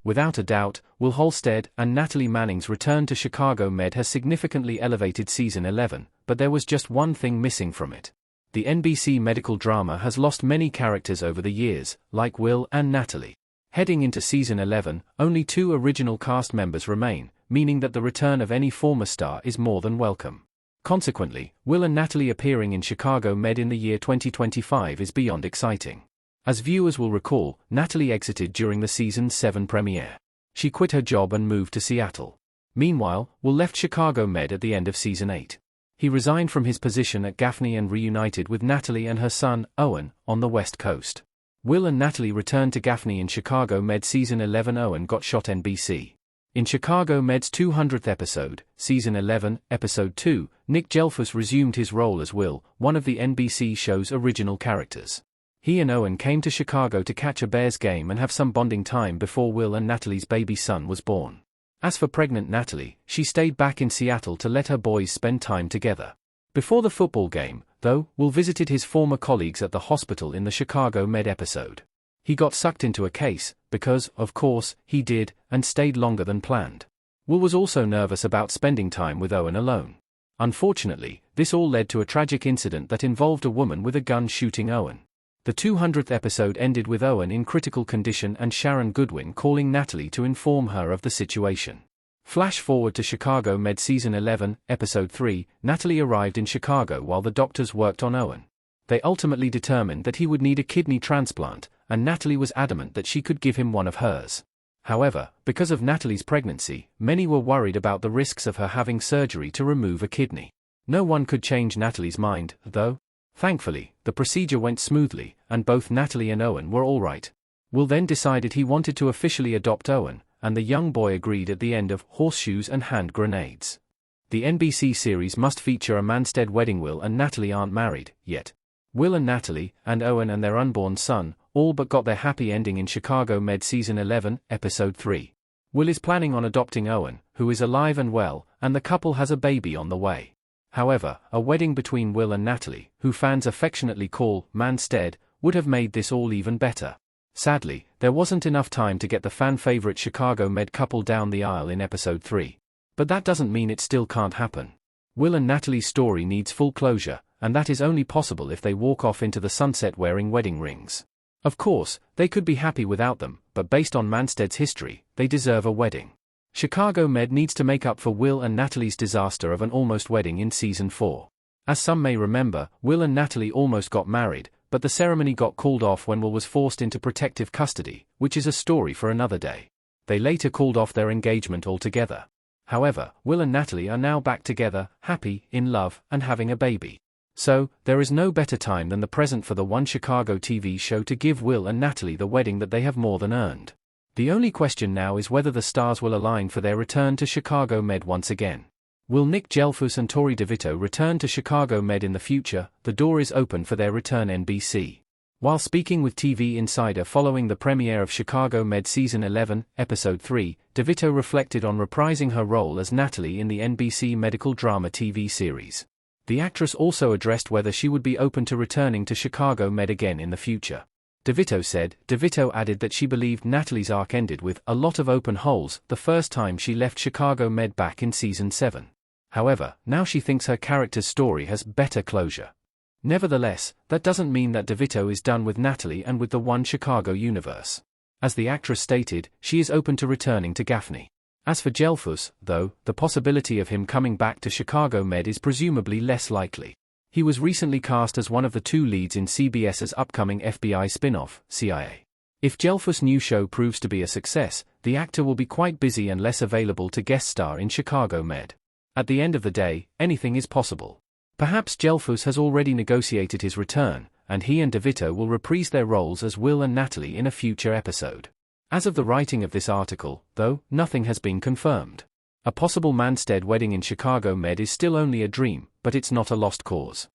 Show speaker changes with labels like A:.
A: Without a doubt, Will Halstead and Natalie Manning's return to Chicago Med has significantly elevated Season 11, but there was just one thing missing from it. The NBC medical drama has lost many characters over the years, like Will and Natalie. Heading into Season 11, only 2 original cast members remain, meaning that the return of any former star is more than welcome. Consequently, Will and Natalie appearing in Chicago Med in the year 2025 is beyond exciting. As viewers will recall, Natalie exited during the Season 7 premiere. She quit her job and moved to Seattle. Meanwhile, Will left Chicago Med at the end of Season 8. He resigned from his position at Gaffney and reunited with Natalie and her son, Owen, on the West Coast. Will and Natalie returned to Gaffney in Chicago Med Season 11. Owen got shot NBC. In Chicago Med's 200th episode, Season 11, Episode 2, Nick Gelfus resumed his role as Will, one of the NBC show's original characters. He and Owen came to Chicago to catch a Bears game and have some bonding time before Will and Natalie's baby son was born. As for pregnant Natalie, she stayed back in Seattle to let her boys spend time together. Before the football game, though, Will visited his former colleagues at the hospital in the Chicago Med episode. He got sucked into a case, because, of course, he did, and stayed longer than planned. Will was also nervous about spending time with Owen alone. Unfortunately, this all led to a tragic incident that involved a woman with a gun shooting Owen. The 200th episode ended with Owen in critical condition and Sharon Goodwin calling Natalie to inform her of the situation. Flash forward to Chicago Med Season 11, Episode 3, Natalie arrived in Chicago while the doctors worked on Owen. They ultimately determined that he would need a kidney transplant, and Natalie was adamant that she could give him one of hers. However, because of Natalie's pregnancy, many were worried about the risks of her having surgery to remove a kidney. No one could change Natalie's mind, though. Thankfully, the procedure went smoothly, and both Natalie and Owen were all right. Will then decided he wanted to officially adopt Owen, and the young boy agreed at the end of Horseshoes and Hand Grenades. The NBC series must feature a Manstead wedding. Will and Natalie aren't married yet. Will and Natalie, and Owen and their unborn son, all but got their happy ending in Chicago Med Season 11, Episode 3. Will is planning on adopting Owen, who is alive and well, and the couple has a baby on the way. However, a wedding between Will and Natalie, who fans affectionately call Manstead, would have made this all even better. Sadly, there wasn't enough time to get the fan-favorite Chicago Med couple down the aisle in Episode 3. But that doesn't mean it still can't happen. Will and Natalie's story needs full closure, and that is only possible if they walk off into the sunset wearing wedding rings. Of course, they could be happy without them, but based on Manstead's history, they deserve a wedding. Chicago Med needs to make up for Will and Natalie's disaster of an almost wedding in Season 4. As some may remember, Will and Natalie almost got married, but the ceremony got called off when Will was forced into protective custody, which is a story for another day. They later called off their engagement altogether. However, Will and Natalie are now back together, happy, in love, and having a baby. So, there is no better time than the present for the One Chicago TV show to give Will and Natalie the wedding that they have more than earned. The only question now is whether the stars will align for their return to Chicago Med once again. Will Nick Gelfus and Tori DeVito return to Chicago Med in the future? The door is open for their return. NBC. While speaking with TV Insider following the premiere of Chicago Med Season 11, Episode 3, DeVito reflected on reprising her role as Natalie in the NBC medical drama TV series. The actress also addressed whether she would be open to returning to Chicago Med again in the future. DeVito said, DeVito added that she believed Natalie's arc ended with a lot of open holes the first time she left Chicago Med back in Season 7. However, now she thinks her character's story has better closure. Nevertheless, that doesn't mean that DeVito is done with Natalie and with the One Chicago universe. As the actress stated, she is open to returning to Gaffney. As for Gelfus, though, the possibility of him coming back to Chicago Med is presumably less likely. He was recently cast as one of the 2 leads in CBS's upcoming FBI spin-off, CIA. If Gelfus' new show proves to be a success, the actor will be quite busy and less available to guest star in Chicago Med. At the end of the day, anything is possible. Perhaps Gelfus has already negotiated his return, and he and DeVito will reprise their roles as Will and Natalie in a future episode. As of the writing of this article, though, nothing has been confirmed. A possible Manstead wedding in Chicago Med is still only a dream, but it's not a lost cause.